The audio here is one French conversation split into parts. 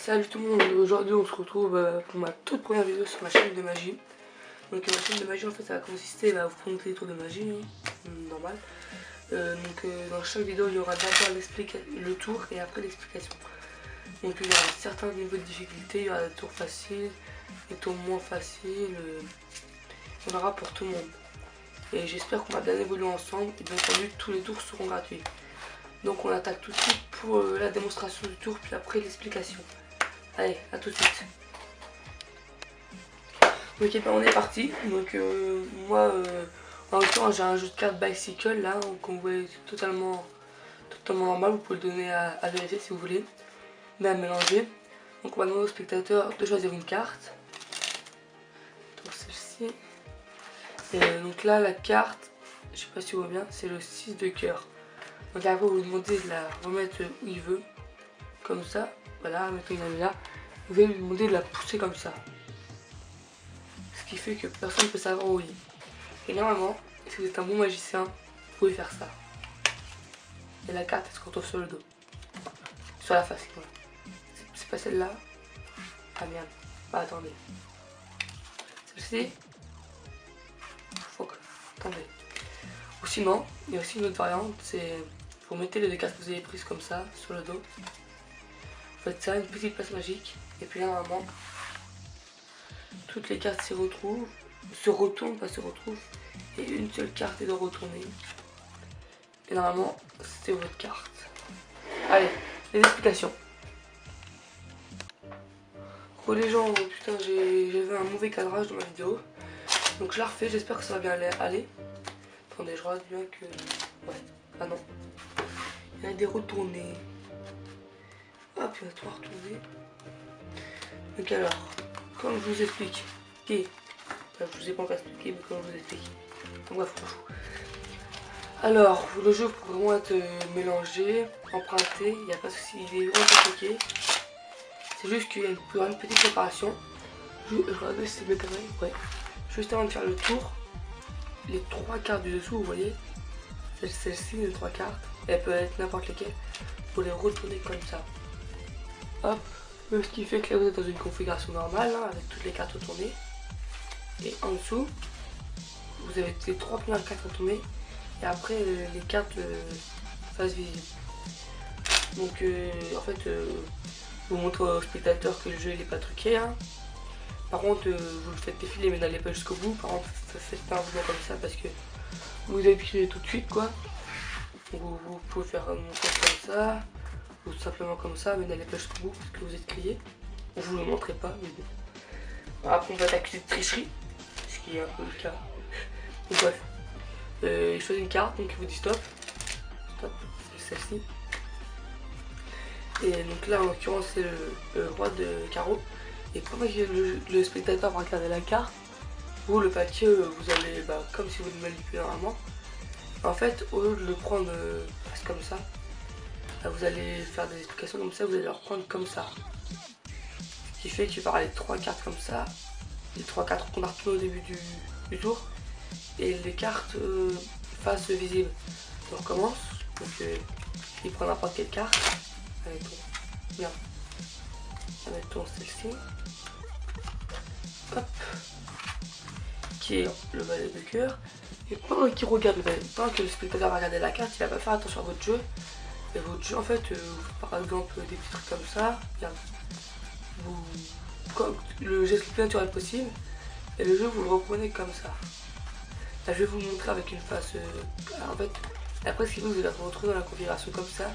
Salut tout le monde, aujourd'hui on se retrouve pour ma toute première vidéo sur ma chaîne de magie. Donc ma chaîne de magie en fait ça va consister à vous présenter des tours de magie, normal. Dans chaque vidéo il y aura d'abord le tour et après l'explication. Donc il y aura certains niveaux de difficulté, il y aura des tours faciles, des tours moins faciles, on aura pour tout le monde. Et j'espère qu'on va bien évoluer ensemble et bien entendu tous les tours seront gratuits. Donc on attaque tout de suite pour la démonstration du tour puis après l'explication. Allez, à tout de suite. Ok, ben on est parti. Donc moi, en l'occurrence j'ai un jeu de cartes bicycle là, comme vous voyez totalement normal. Vous pouvez le donner à vérifier si vous voulez, mais à mélanger. Donc on va demander au spectateur de choisir une carte. Donc celle-ci. Et donc là la carte, je sais pas si vous voyez bien, c'est le 6 de cœur. Donc après vous demandez de la remettre où il veut, comme ça. Voilà, mettons une là. Vous allez lui demander de la pousser comme ça. Ce qui fait que personne ne peut savoir où il est. Et normalement, si vous êtes un bon magicien, vous pouvez faire ça. Et la carte elle se retrouve sur le dos. Sur la face, voilà. C'est pas celle-là. Ah merde. Bah attendez. Celle-ci. Fuck. Attendez. Ou sinon, il y a aussi une autre variante, c'est vous mettez les deux cartes que vous avez prises comme ça sur le dos. Vous faites ça, une petite passe magique, et puis là normalement toutes les cartes se retournent, et une seule carte est de retourner. Et normalement c'est votre carte. Allez, les explications. Pour les gens, putain j'avais un mauvais cadrage dans ma vidéo, donc je la refais, j'espère que ça va bien aller. Attendez, je regarde bien que... Ouais, ah non. Il y a des retournés. Hop, il va tout retourner. Donc alors, comme je vous explique, je vous ai pas encore expliqué, mais comme je vous explique. Donc bref, on s'en fout. Alors, le jeu peut vraiment être mélangé, emprunté, il n'y a pas de souci, il est vraiment compliqué. C'est juste qu'il y a une petite préparation. Je regarde si c'est mes caméras, ouais. Juste avant de faire le tour, les trois cartes du dessous, vous voyez, celle-ci, les trois cartes, elles peuvent être n'importe lesquelles, pour les retourner comme ça. Hop, ce qui fait que là vous êtes dans une configuration normale, hein, avec toutes les cartes retournées. Et en dessous, vous avez les trois premières cartes retournées, et après les cartes face visible. Donc en fait, vous montrez au spectateur que le jeu il est pas truqué. Hein. Par contre, vous le faites défiler mais n'allez pas jusqu'au bout. Par contre, faites pas un mouvement comme ça parce que vous appuyez tout de suite quoi. Vous pouvez faire un mouvement comme ça, ou tout simplement comme ça, mais n'allez pas jusqu'au bout parce que vous êtes crié. Je vous le montrerai pas, mais bon. Après, on va être accusé de tricherie, ce qui est un peu le cas. Donc, bref, il choisit une carte, donc il vous dit stop. Stop, c'est celle-ci. Et donc là, en l'occurrence, c'est le roi de carreau. Et pendant que le spectateur va regarder la carte, vous le papier, vous allez, comme si vous le manipulez normalement. En fait, au lieu de le prendre comme ça, vous allez faire des explications comme ça, vous allez le reprendre comme ça. Ce qui fait qu'il y aura les trois cartes comme ça, les trois cartes qu'on a retournées au début du tour, et les cartes face visible. On recommence, donc il prend n'importe quelle carte. Mettons celle-ci. Hop. Qui est le valet de cœur. Et pendant qu'il regarde, pendant que le spectateur va regarder la carte, il va pas faire attention à votre jeu. Et votre jeu, en fait, par exemple, des petits trucs comme ça. Regarde. Le geste le plus naturel possible. Et le jeu, vous le reprenez comme ça. Là, je vais vous le montrer avec une face. En fait, après, ce qu'il vous allez vous retrouver dans la configuration comme ça.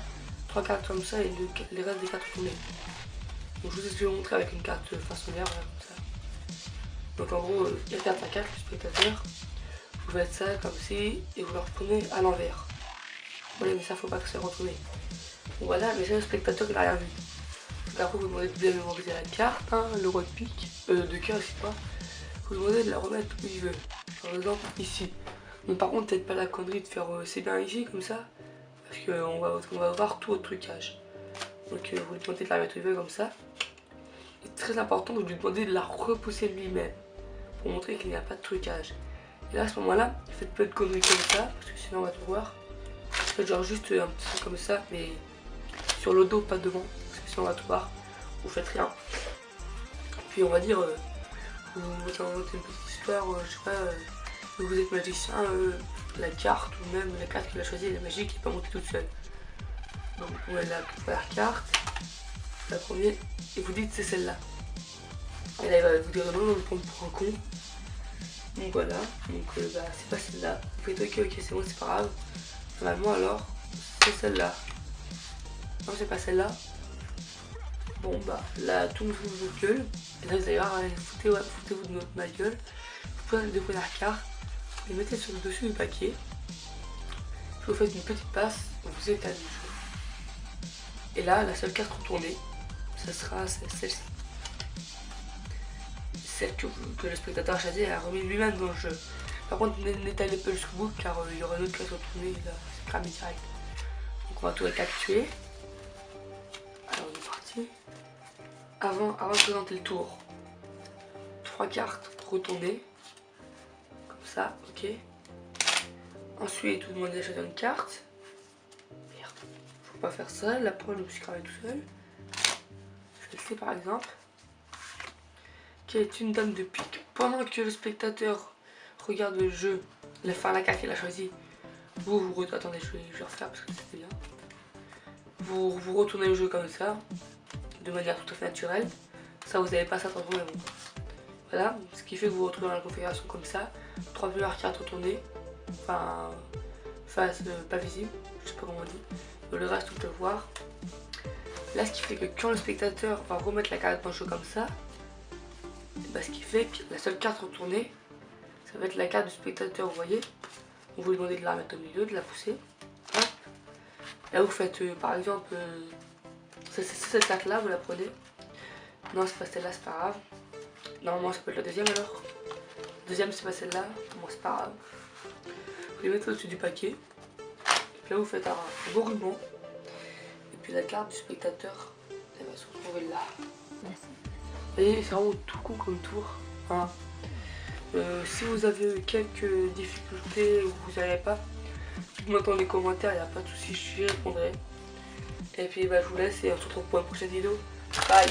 Trois cartes comme ça et les restes des cartes tournées. Donc, je vais vous montrer avec une carte façonnière, voilà, comme ça. Donc, en gros, il y a carte à carte, le spectateur. Vous faites ça comme ci et vous le reprenez à l'envers. Voilà, mais ça faut pas que ça retourne. Voilà, mais c'est le spectateur qui n'a rien vu. Donc après vous demandez de bien mémoriser la carte, hein, le roi de pique, de cœur ici pas. Vous demandez de la remettre où il veut. Par exemple ici. Donc par contre peut-être pas la connerie de faire c'est bien ici comme ça. Parce qu'on va voir tout votre trucage. Donc vous lui demandez de la mettre où il veut comme ça. Et très important, vous lui demandez de la repousser lui-même. Pour montrer qu'il n'y a pas de trucage. Et là à ce moment-là, faites pas de conneries comme ça, parce que sinon on va tout voir. Faites genre juste un petit truc comme ça, mais sur le dos, pas devant, parce que sinon on va tout voir. vous faites rien. Puis on va dire, vous inventez une petite histoire, je sais pas, vous êtes magicien, la carte ou même la carte qu'il a choisie, elle est magique, elle n'est pas montée toute seule. Donc vous pouvez la première carte, la première, et vous dites c'est celle-là. Et là il va vous dire non, on va vous prendre pour un con. Donc voilà, donc bah, c'est pas celle-là. Vous faites ok, c'est bon, c'est pas grave. Normalement alors, c'est celle-là. Non, c'est pas celle-là. Bon bah là tout le monde fout votre gueule. Et là vous allez voir, foutez-vous de ma gueule. Vous prenez les deux premières cartes, vous les mettez sur le dessus du paquet. Puis vous faites une petite passe, vous étalez le jeu. Et là, la seule carte retournée, ce sera celle-ci. Celle que le spectateur a choisie a remis lui-même dans le jeu. Par contre, n'étalez pas jusqu'au bout car il y aura une autre carte retournée et là, c'est cramé direct. Donc on va tout récapituler. Alors on est parti. Avant de présenter le tour, 3 cartes retournées. Comme ça, ok. Ensuite, vous demandez de choisir une carte. Merde, faut pas faire ça. La première, je me suis cramé tout seul. Je le fais par exemple. Qui est une dame de pique. Pendant que le spectateur regarde le jeu, la carte qu'il a choisie, attendez, je vais refaire parce que c'était bien. Vous retournez le jeu comme ça, de manière tout à fait naturelle. Ça, vous n'avez pas ça vraiment. Voilà, ce qui fait que vous vous retrouvez dans la configuration comme ça. 3 premières cartes retournées, enfin, face pas visible, je sais pas comment on dit. Le reste, vous pouvez le voir. Là, ce qui fait que quand le spectateur va remettre la carte dans le jeu comme ça, bah, ce qui fait que la seule carte retournée, ça va être la carte du spectateur, vous voyez. On vous demandez de la remettre au milieu, de la pousser. Hop. Là vous faites par exemple, c'est cette carte là, vous la prenez. Non, c'est pas celle-là, c'est pas grave. Normalement ça peut être la deuxième alors. La deuxième c'est pas celle-là, bon c'est pas grave. Vous les mettez au-dessus du paquet. Et puis là vous faites un beau ruban. Et puis la carte du spectateur, elle va se retrouver là. Merci. Et c'est vraiment tout con comme tour. Hein. Si vous avez quelques difficultés ou vous savez pas, dites-moi dans les commentaires, il n'y a pas de souci, je répondrai. Et puis bah, je vous laisse et on se retrouve pour une prochaine vidéo. Bye!